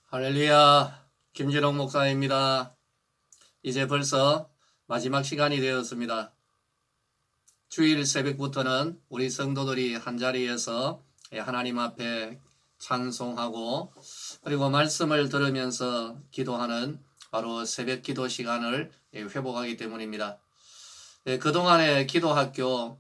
할렐루야, 김진홍 목사입니다. 이제 벌써 마지막 시간이 되었습니다. 주일 새벽부터는 우리 성도들이 한자리에서 하나님 앞에 찬송하고 그리고 말씀을 들으면서 기도하는 바로 새벽 기도 시간을 회복하기 때문입니다. 그동안의 기도학교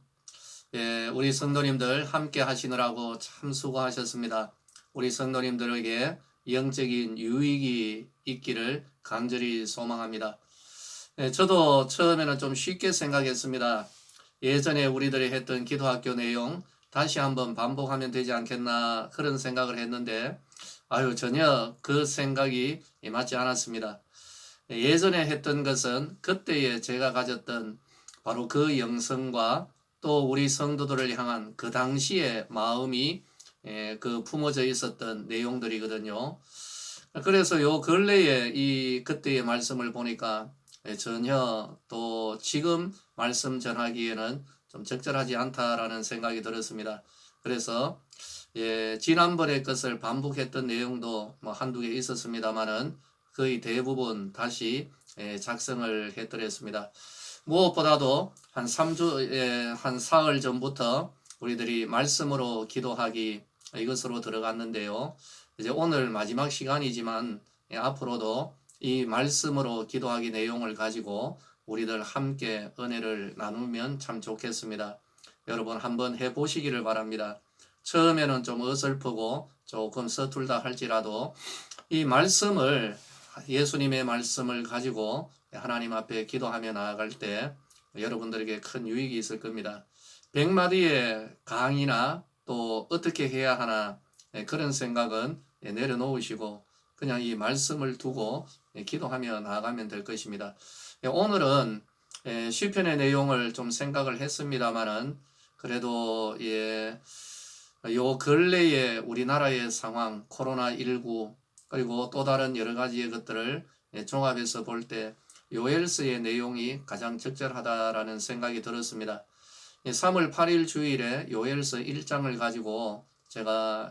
우리 성도님들 함께 하시느라고 참 수고하셨습니다. 우리 성도님들에게 영적인 유익이 있기를 간절히 소망합니다. 저도 처음에는 좀 쉽게 생각했습니다. 예전에 우리들이 했던 기도학교 내용 다시 한번 반복하면 되지 않겠나 그런 생각을 했는데 전혀 그 생각이 맞지 않았습니다. 예전에 했던 것은 그때에 제가 가졌던 바로 그 영성과 또 우리 성도들을 향한 그 당시의 마음이 그 품어져 있었던 내용들이거든요. 그래서 요 근래에 이 그때의 말씀을 보니까 전혀 또 지금 말씀 전하기에는 좀 적절하지 않다라는 생각이 들었습니다. 그래서 지난번의 것을 반복했던 내용도 뭐 한두 개 있었습니다만은 거의 대부분 다시 작성을 해드렸습니다. 무엇보다도 한 3주, 한 사흘 전부터 우리들이 말씀으로 기도하기 이것으로 들어갔는데요. 이제 오늘 마지막 시간이지만 앞으로도 이 말씀으로 기도하기 내용을 가지고 우리들 함께 은혜를 나누면 참 좋겠습니다. 여러분 한번 해보시기를 바랍니다. 처음에는 좀 어설프고 조금 서툴다 할지라도 이 말씀을 예수님의 말씀을 가지고 하나님 앞에 기도하며 나아갈 때 여러분들에게 큰 유익이 있을 겁니다. 100마디의 강의나 또 어떻게 해야 하나 그런 생각은 내려놓으시고 그냥 이 말씀을 두고 기도하며 나아가면 될 것입니다. 오늘은 시편의 내용을 좀 생각을 했습니다만은 그래도 요 근래의 우리나라의 상황 코로나19 그리고 또 다른 여러 가지의 것들을 종합해서 볼 때 요엘서의 내용이 가장 적절하다라는 생각이 들었습니다. 3월 8일 주일에 요엘서 1장을 가지고 제가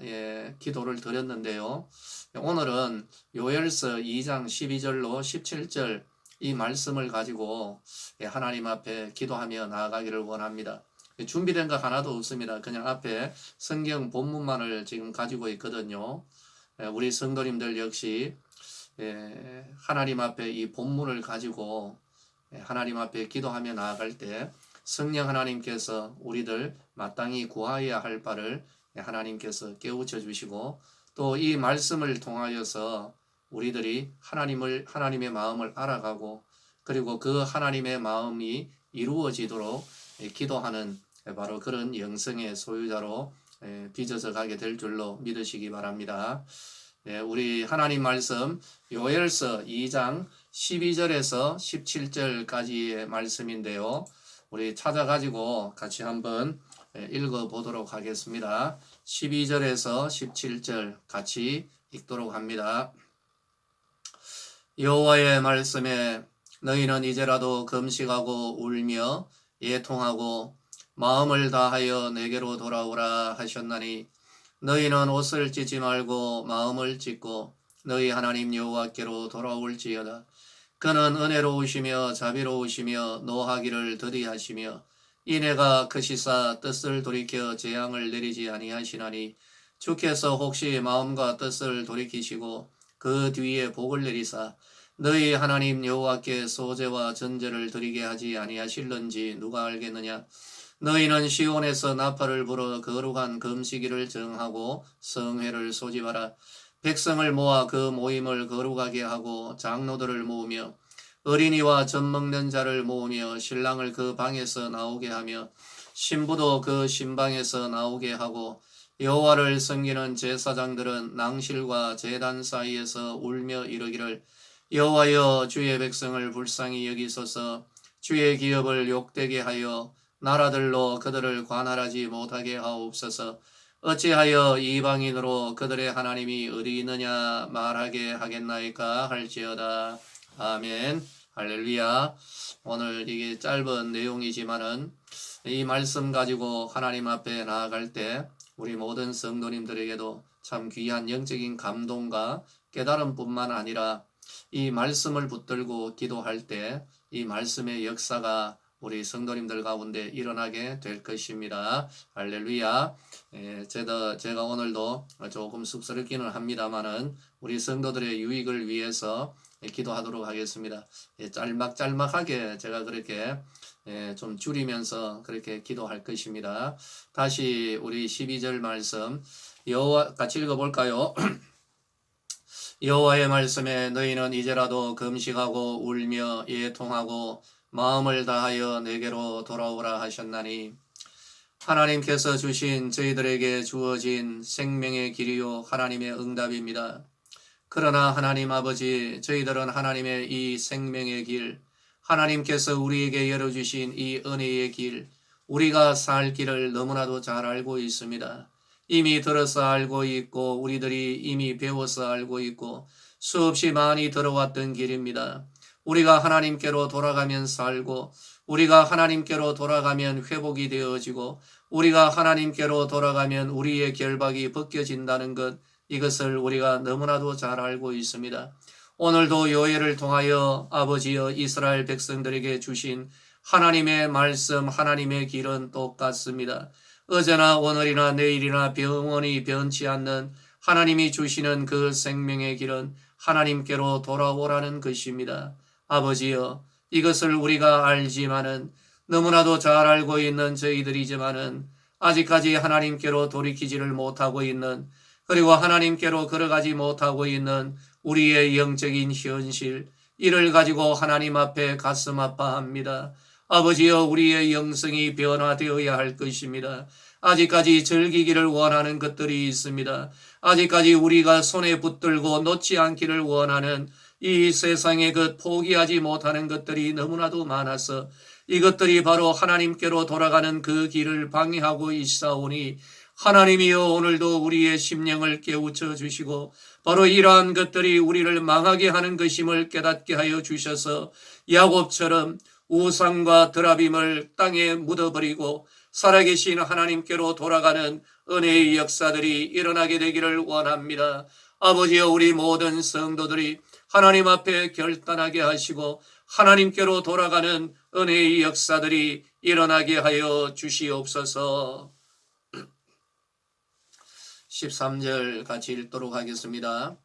기도를 드렸는데요. 오늘은 요엘서 2장 12절로 17절 이 말씀을 가지고 하나님 앞에 기도하며 나아가기를 원합니다. 준비된 거 하나도 없습니다. 그냥 앞에 성경 본문만을 지금 가지고 있거든요. 우리 성도님들 역시 하나님 앞에 이 본문을 가지고 하나님 앞에 기도하며 나아갈 때 성령 하나님께서 우리들 마땅히 구하여야 할 바를 하나님께서 깨우쳐 주시고 또 이 말씀을 통하여서 우리들이 하나님의 마음을 알아가고 그리고 그 하나님의 마음이 이루어지도록 기도하는 바로 그런 영성의 소유자로 빚어져 가게 될 줄로 믿으시기 바랍니다. 우리 하나님 말씀 요엘서 2장 12절에서 17절까지의 말씀인데요. 우리 찾아가지고 같이 한번 읽어보도록 하겠습니다. 12절에서 17절 같이 읽도록 합니다. 여호와의 말씀에 너희는 이제라도 금식하고 울며 애통하고 마음을 다하여 내게로 돌아오라 하셨나니 너희는 옷을 찢지 말고 마음을 찢고 너희 하나님 여호와께로 돌아올지어다. 그는 은혜로우시며 자비로우시며 노하기를 더디하시며 이내가 크시사 뜻을 돌이켜 재앙을 내리지 아니하시나니 주께서 혹시 마음과 뜻을 돌이키시고 그 뒤에 복을 내리사 너희 하나님 여호와께 소제와 전제를 드리게 하지 아니하실는지 누가 알겠느냐. 너희는 시온에서 나팔을 불어 거룩한 금식일을 정하고 성회를 소집하라. 백성을 모아 그 모임을 거룩하게 하고 장로들을 모으며 어린이와 젖 먹는 자를 모으며 신랑을 그 방에서 나오게 하며 신부도 그 신방에서 나오게 하고 여호와를 섬기는 제사장들은 낭실과 제단 사이에서 울며 이르기를 여호와여 주의 백성을 불쌍히 여기소서. 주의 기업을 욕되게 하여 나라들로 그들을 관할하지 못하게 하옵소서. 어찌하여 이방인으로 그들의 하나님이 어디 있느냐 말하게 하겠나이까 할지어다. 아멘. 할렐루야. 오늘 이게 짧은 내용이지만은 이 말씀 가지고 하나님 앞에 나아갈 때 우리 모든 성도님들에게도 참 귀한 영적인 감동과 깨달음뿐만 아니라 이 말씀을 붙들고 기도할 때 이 말씀의 역사가 우리 성도님들 가운데 일어나게 될 것입니다. 할렐루야. 제가 오늘도 조금 쑥스럽기는 합니다만은 우리 성도들의 유익을 위해서 기도하도록 하겠습니다. 짤막짤막하게 제가 그렇게 좀 줄이면서 그렇게 기도할 것입니다. 다시 우리 12절 말씀 여호와 같이 읽어볼까요? 여호와의 말씀에 너희는 이제라도 금식하고 울며 애통하고 마음을 다하여 내게로 돌아오라 하셨나니 하나님께서 주신 저희들에게 주어진 생명의 길이요 하나님의 응답입니다. 그러나 하나님 아버지, 저희들은 하나님의 이 생명의 길, 하나님께서 우리에게 열어주신 이 은혜의 길, 우리가 살 길을 너무나도 잘 알고 있습니다. 이미 들어서 알고 있고 우리들이 이미 배워서 알고 있고 수없이 많이 들어왔던 길입니다. 우리가 하나님께로 돌아가면 살고 우리가 하나님께로 돌아가면 회복이 되어지고 우리가 하나님께로 돌아가면 우리의 결박이 벗겨진다는 것, 이것을 우리가 너무나도 잘 알고 있습니다. 오늘도 요엘을 통하여 아버지여 이스라엘 백성들에게 주신 하나님의 말씀, 하나님의 길은 똑같습니다. 어제나 오늘이나 내일이나 영원히 변치 않는 하나님이 주시는 그 생명의 길은 하나님께로 돌아오라는 것입니다. 아버지여, 이것을 우리가 알지만은 너무나도 잘 알고 있는 저희들이지만은 아직까지 하나님께로 돌이키지를 못하고 있는, 그리고 하나님께로 걸어가지 못하고 있는 우리의 영적인 현실, 이를 가지고 하나님 앞에 가슴 아파합니다. 아버지여, 우리의 영성이 변화되어야 할 것입니다. 아직까지 즐기기를 원하는 것들이 있습니다. 아직까지 우리가 손에 붙들고 놓지 않기를 원하는 이 세상의 것, 포기하지 못하는 것들이 너무나도 많아서 이것들이 바로 하나님께로 돌아가는 그 길을 방해하고 있사오니 하나님이여, 오늘도 우리의 심령을 깨우쳐 주시고 바로 이러한 것들이 우리를 망하게 하는 것임을 깨닫게 하여 주셔서 야곱처럼 우상과 드라빔을 땅에 묻어버리고 살아계신 하나님께로 돌아가는 은혜의 역사들이 일어나게 되기를 원합니다. 아버지여, 우리 모든 성도들이 하나님 앞에 결단하게 하시고 하나님께로 돌아가는 은혜의 역사들이 일어나게 하여 주시옵소서. 13절 같이 읽도록 하겠습니다.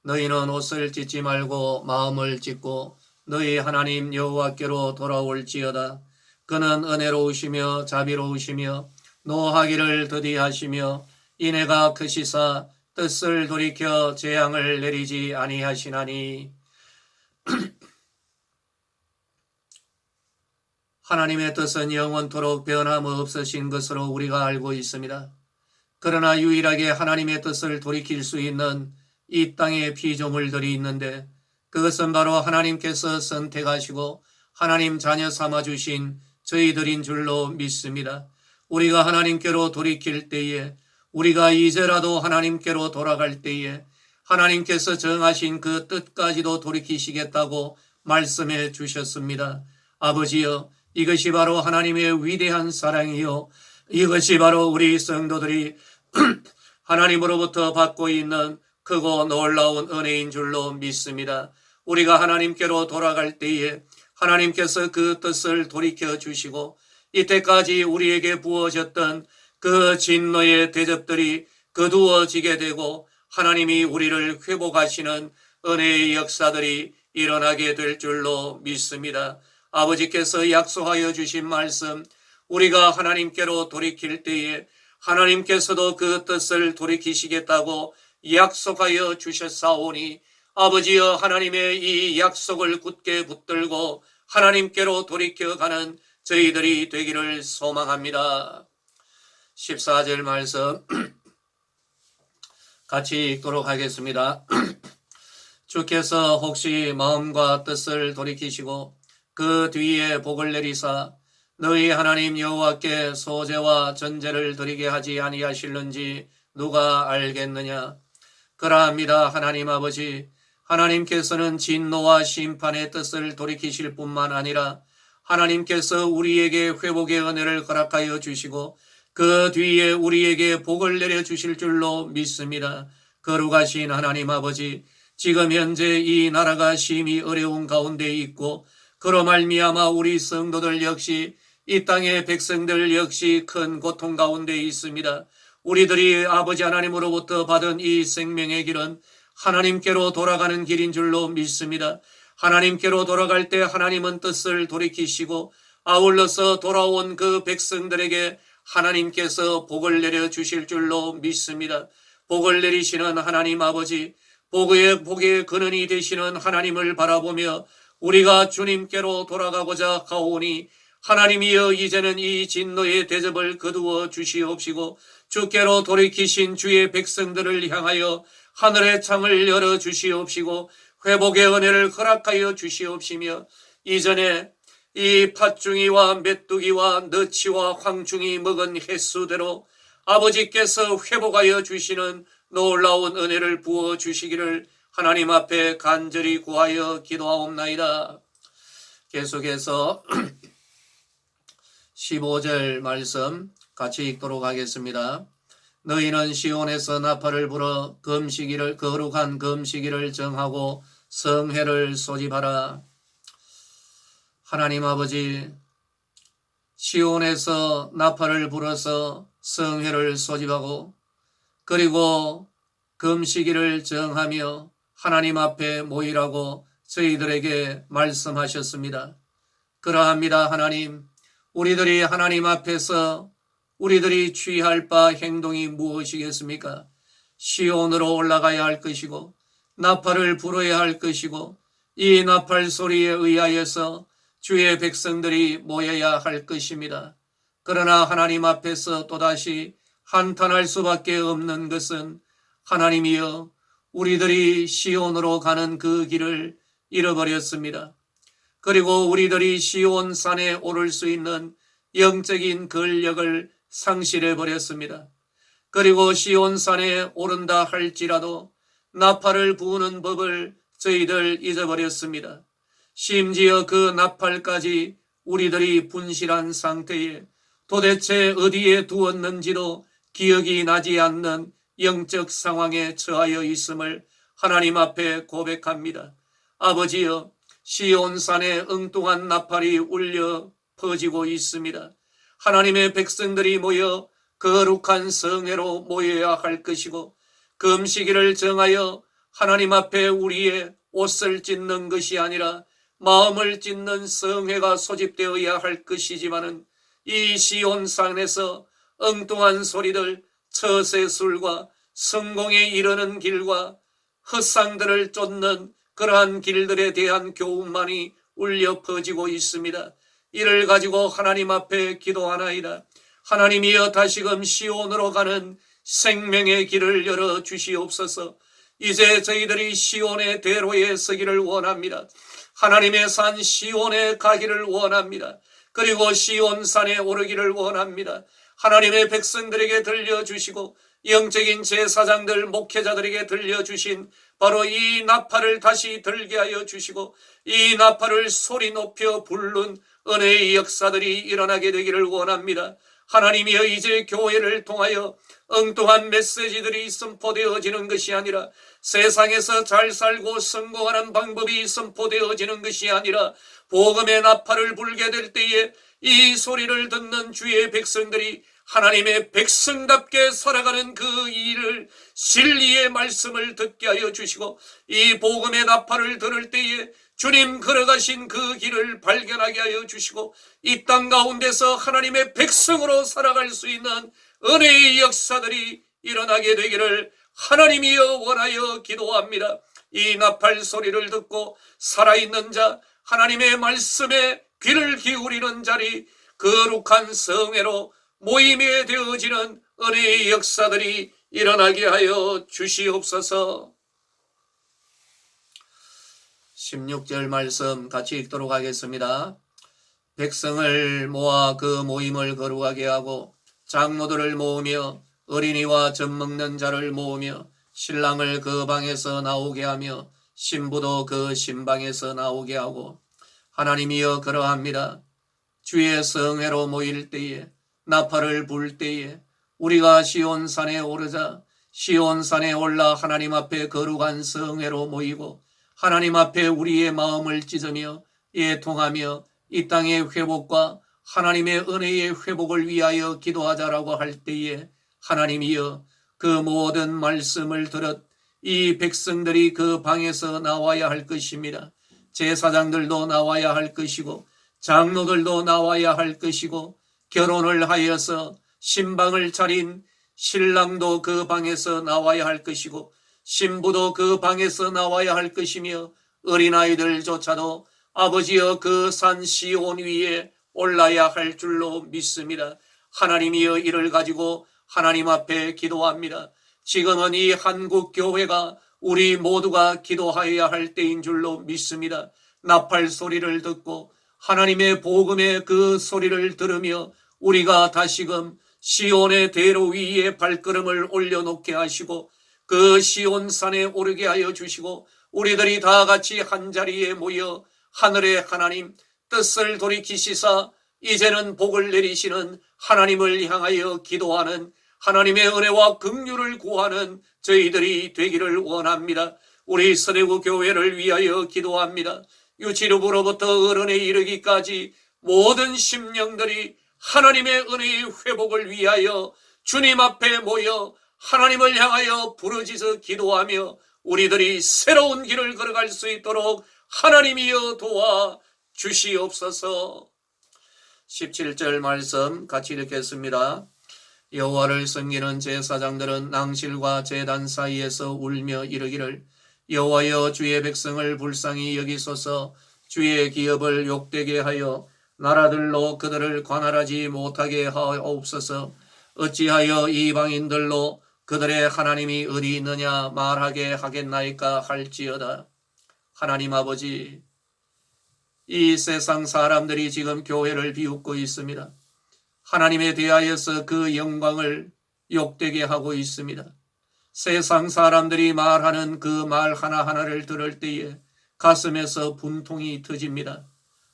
너희는 옷을 찢지 말고 마음을 찢고 너희 하나님 여호와께로 돌아올지어다. 그는 은혜로우시며 자비로우시며 노하기를 더디하시며 인애가 크시사 뜻을 돌이켜 재앙을 내리지 아니하시나니. 하나님의 뜻은 영원토록 변함없으신 것으로 우리가 알고 있습니다. 그러나 유일하게 하나님의 뜻을 돌이킬 수 있는 이 땅에 피조물들이 있는데 그것은 바로 하나님께서 선택하시고 하나님 자녀 삼아주신 저희들인 줄로 믿습니다. 우리가 하나님께로 돌이킬 때에, 우리가 이제라도 하나님께로 돌아갈 때에 하나님께서 정하신 그 뜻까지도 돌이키시겠다고 말씀해 주셨습니다. 아버지여, 이것이 바로 하나님의 위대한 사랑이요, 이것이 바로 우리 성도들이 하나님으로부터 받고 있는 크고 놀라운 은혜인 줄로 믿습니다. 우리가 하나님께로 돌아갈 때에 하나님께서 그 뜻을 돌이켜 주시고 이때까지 우리에게 부어졌던 그 진노의 대접들이 거두어지게 되고 하나님이 우리를 회복하시는 은혜의 역사들이 일어나게 될 줄로 믿습니다. 아버지께서 약속하여 주신 말씀, 우리가 하나님께로 돌이킬 때에 하나님께서도 그 뜻을 돌이키시겠다고 약속하여 주셨사오니 아버지여, 하나님의 이 약속을 굳게 붙들고 하나님께로 돌이켜가는 저희들이 되기를 소망합니다. 14절 말씀 같이 읽도록 하겠습니다. 주께서 혹시 마음과 뜻을 돌이키시고 그 뒤에 복을 내리사 너희 하나님 여호와께 소제와 전제를 드리게 하지 아니하실는지 누가 알겠느냐. 그러합니다. 하나님 아버지, 하나님께서는 진노와 심판의 뜻을 돌이키실 뿐만 아니라 하나님께서 우리에게 회복의 은혜를 허락하여 주시고 그 뒤에 우리에게 복을 내려주실 줄로 믿습니다. 거룩하신 하나님 아버지, 지금 현재 이 나라가 심히 어려운 가운데 있고 그로 말미암아 우리 성도들 역시 이 땅의 백성들 역시 큰 고통 가운데 있습니다. 우리들이 아버지 하나님으로부터 받은 이 생명의 길은 하나님께로 돌아가는 길인 줄로 믿습니다. 하나님께로 돌아갈 때 하나님은 뜻을 돌이키시고 아울러서 돌아온 그 백성들에게 하나님께서 복을 내려 주실 줄로 믿습니다. 복을 내리시는 하나님 아버지, 복의 근원이 되시는 하나님을 바라보며 우리가 주님께로 돌아가고자 가오니 하나님이여 이제는 이 진노의 대접을 거두어 주시옵시고 주께로 돌이키신 주의 백성들을 향하여 하늘의 창을 열어 주시옵시고 회복의 은혜를 허락하여 주시옵시며 이전에 이 팥중이와 메뚜기와 너치와 황충이 먹은 횟수대로 아버지께서 회복하여 주시는 놀라운 은혜를 부어 주시기를 하나님 앞에 간절히 구하여 기도하옵나이다. 계속해서 15절 말씀 같이 읽도록 하겠습니다. 너희는 시온에서 나팔을 불어 금식일을 거룩한 금식일을 정하고 성회를 소집하라. 하나님 아버지, 시온에서 나팔을 불어서 성회를 소집하고 그리고 금식일을 정하며 하나님 앞에 모이라고 저희들에게 말씀하셨습니다. 그러합니다. 하나님, 우리들이 하나님 앞에서 우리들이 취할 바 행동이 무엇이겠습니까? 시온으로 올라가야 할 것이고 나팔을 불어야 할 것이고 이 나팔 소리에 의하여서 주의 백성들이 모여야 할 것입니다. 그러나 하나님 앞에서 또다시 한탄할 수밖에 없는 것은 하나님이여 우리들이 시온으로 가는 그 길을 잃어버렸습니다. 그리고 우리들이 시온 산에 오를 수 있는 영적인 권력을 상실해버렸습니다. 그리고 시온 산에 오른다 할지라도 나팔을 부는 법을 저희들 잊어버렸습니다. 심지어 그 나팔까지 우리들이 분실한 상태에 도대체 어디에 두었는지도 기억이 나지 않는 영적 상황에 처하여 있음을 하나님 앞에 고백합니다. 아버지여, 시온산에 엉뚱한 나팔이 울려 퍼지고 있습니다. 하나님의 백성들이 모여 거룩한 성회로 모여야 할 것이고 금식일을 정하여 하나님 앞에 우리의 옷을 찢는 것이 아니라 마음을 찢는 성회가 소집되어야 할 것이지만은 이 시온산에서 엉뚱한 소리들, 처세술과 성공에 이르는 길과 헛상들을 쫓는 그러한 길들에 대한 교훈만이 울려 퍼지고 있습니다. 이를 가지고 하나님 앞에 기도하나이다. 하나님이여 다시금 시온으로 가는 생명의 길을 열어 주시옵소서. 이제 저희들이 시온의 대로에 서기를 원합니다. 하나님의 산 시온에 가기를 원합니다. 그리고 시온산에 오르기를 원합니다. 하나님의 백성들에게 들려주시고 영적인 제사장들 목회자들에게 들려주신 바로 이 나팔을 다시 들게 하여 주시고 이 나팔을 소리 높여 부른 은혜의 역사들이 일어나게 되기를 원합니다. 하나님이여 이제 교회를 통하여 엉뚱한 메시지들이 선포되어지는 것이 아니라 세상에서 잘 살고 성공하는 방법이 선포되어지는 것이 아니라 복음의 나팔을 불게 될 때에 이 소리를 듣는 주의 백성들이 하나님의 백성답게 살아가는 그 일을 진리의 말씀을 듣게 하여 주시고 이 복음의 나팔을 들을 때에 주님 걸어가신 그 길을 발견하게 하여 주시고 이 땅 가운데서 하나님의 백성으로 살아갈 수 있는 은혜의 역사들이 일어나게 되기를 하나님이여 원하여 기도합니다. 이 나팔 소리를 듣고 살아있는 자, 하나님의 말씀에 귀를 기울이는 자리, 거룩한 성회로 모임에 되어지는 은혜의 역사들이 일어나게 하여 주시옵소서. 16절 말씀 같이 읽도록 하겠습니다. 백성을 모아 그 모임을 거룩하게 하고 장로들을 모으며 어린이와 젖 먹는 자를 모으며 신랑을 그 방에서 나오게 하며 신부도 그 신방에서 나오게 하고 하나님이여 그러합니다. 주의 성회로 모일 때에 나팔을 불 때에 우리가 시온산에 오르자 시온산에 올라 하나님 앞에 거룩한 성회로 모이고 하나님 앞에 우리의 마음을 찢으며 애통하며 이 땅의 회복과 하나님의 은혜의 회복을 위하여 기도하자라고 할 때에 하나님이여 그 모든 말씀을 들었 이 백성들이 그 방에서 나와야 할 것입니다. 제사장들도 나와야 할 것이고 장로들도 나와야 할 것이고 결혼을 하여서 신방을 차린 신랑도 그 방에서 나와야 할 것이고 신부도 그 방에서 나와야 할 것이며 어린아이들조차도 아버지여 그 산 시온 위에 올라야 할 줄로 믿습니다. 하나님이여 이를 가지고 하나님 앞에 기도합니다. 지금은 이 한국 교회가 우리 모두가 기도하여야 할 때인 줄로 믿습니다. 나팔 소리를 듣고 하나님의 복음의 그 소리를 들으며 우리가 다시금 시온의 대로 위에 발걸음을 올려놓게 하시고 그 시온산에 오르게 하여 주시고 우리들이 다 같이 한자리에 모여 하늘의 하나님 뜻을 돌이키시사 이제는 복을 내리시는 하나님을 향하여 기도하는 하나님의 은혜와 긍휼을 구하는 저희들이 되기를 원합니다. 우리 서대구 교회를 위하여 기도합니다. 유치루부로부터 어른에 이르기까지 모든 심령들이 하나님의 은혜의 회복을 위하여 주님 앞에 모여 하나님을 향하여 부르짖어 기도하며 우리들이 새로운 길을 걸어갈 수 있도록 하나님이여 도와 주시옵소서. 17절 말씀 같이 읽겠습니다. 여호와를 섬기는 제사장들은 낭실과 제단 사이에서 울며 이르기를 여호와여 주의 백성을 불쌍히 여기소서 주의 기업을 욕되게 하여 나라들로 그들을 관할하지 못하게 하옵소서. 어찌하여 이방인들로 그들의 하나님이 어디 있느냐 말하게 하겠나이까 할지어다. 하나님 아버지, 이 세상 사람들이 지금 교회를 비웃고 있습니다. 하나님에 대하여서 그 영광을 욕되게 하고 있습니다. 세상 사람들이 말하는 그 말 하나하나를 들을 때에 가슴에서 분통이 터집니다.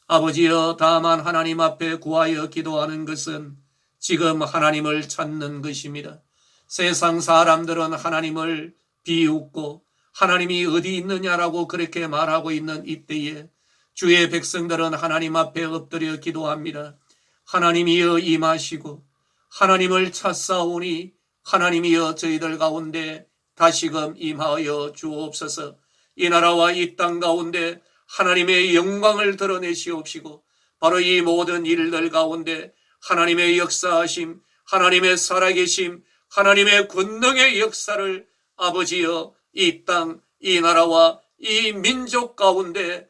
아버지여, 다만 하나님 앞에 구하여 기도하는 것은 지금 하나님을 찾는 것입니다. 세상 사람들은 하나님을 비웃고 하나님이 어디 있느냐라고 그렇게 말하고 있는 이때에 주의 백성들은 하나님 앞에 엎드려 기도합니다. 하나님이여 임하시고 하나님을 찾사오니 하나님이여 저희들 가운데 다시금 임하여 주옵소서. 이 나라와 이 땅 가운데 하나님의 영광을 드러내시옵시고 바로 이 모든 일들 가운데 하나님의 역사하심, 하나님의 살아계심, 하나님의 권능의 역사를 아버지여 이 땅, 이 나라와 이 민족 가운데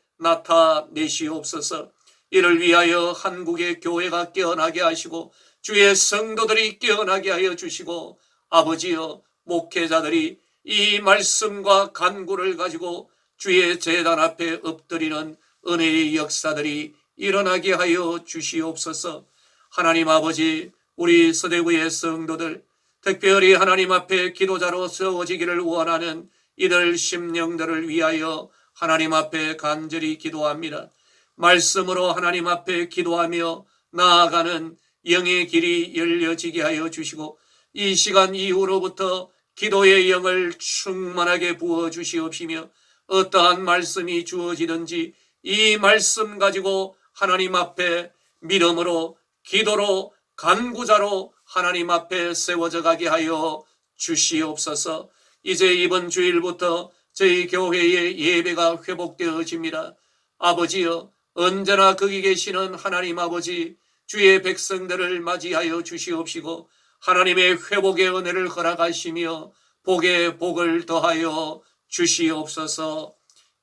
나타내시옵소서. 이를 위하여 한국의 교회가 깨어나게 하시고 주의 성도들이 깨어나게 하여 주시고 아버지여 목회자들이 이 말씀과 간구를 가지고 주의 제단 앞에 엎드리는 은혜의 역사들이 일어나게 하여 주시옵소서. 하나님 아버지, 우리 서대구의 성도들 특별히 하나님 앞에 기도자로 세워지기를 원하는 이들 심령들을 위하여 하나님 앞에 간절히 기도합니다. 말씀으로 하나님 앞에 기도하며 나아가는 영의 길이 열려지게 하여 주시고 이 시간 이후로부터 기도의 영을 충만하게 부어 주시옵시며 어떠한 말씀이 주어지든지 이 말씀 가지고 하나님 앞에 믿음으로 기도로 간구자로 하나님 앞에 세워져 가게 하여 주시옵소서. 이제 이번 주일부터 저희 교회의 예배가 회복되어집니다. 아버지여, 언제나 거기 계시는 하나님 아버지, 주의 백성들을 맞이하여 주시옵시고 하나님의 회복의 은혜를 허락하시며 복의 복을 더하여 주시옵소서.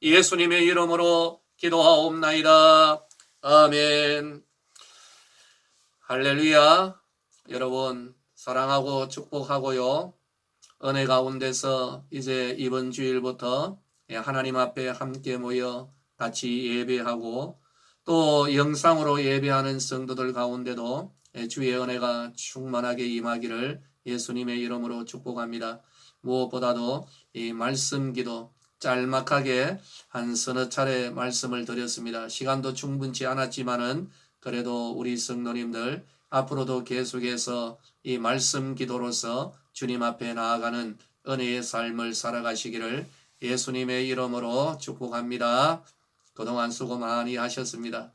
예수님의 이름으로 기도하옵나이다. 아멘. 할렐루야. 여러분 사랑하고 축복하고요. 은혜 가운데서 이제 이번 주일부터 하나님 앞에 함께 모여 같이 예배하고 또 영상으로 예배하는 성도들 가운데도 주의 은혜가 충만하게 임하기를 예수님의 이름으로 축복합니다. 무엇보다도 이 말씀 기도 짤막하게 한 서너 차례 말씀을 드렸습니다. 시간도 충분치 않았지만은 그래도 우리 성도님들 앞으로도 계속해서 이 말씀 기도로서 주님 앞에 나아가는 은혜의 삶을 살아가시기를 예수님의 이름으로 축복합니다. 그동안 수고 많이 하셨습니다.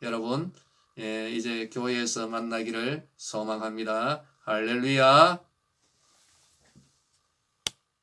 여러분, 이제 교회에서 만나기를 소망합니다. 할렐루야.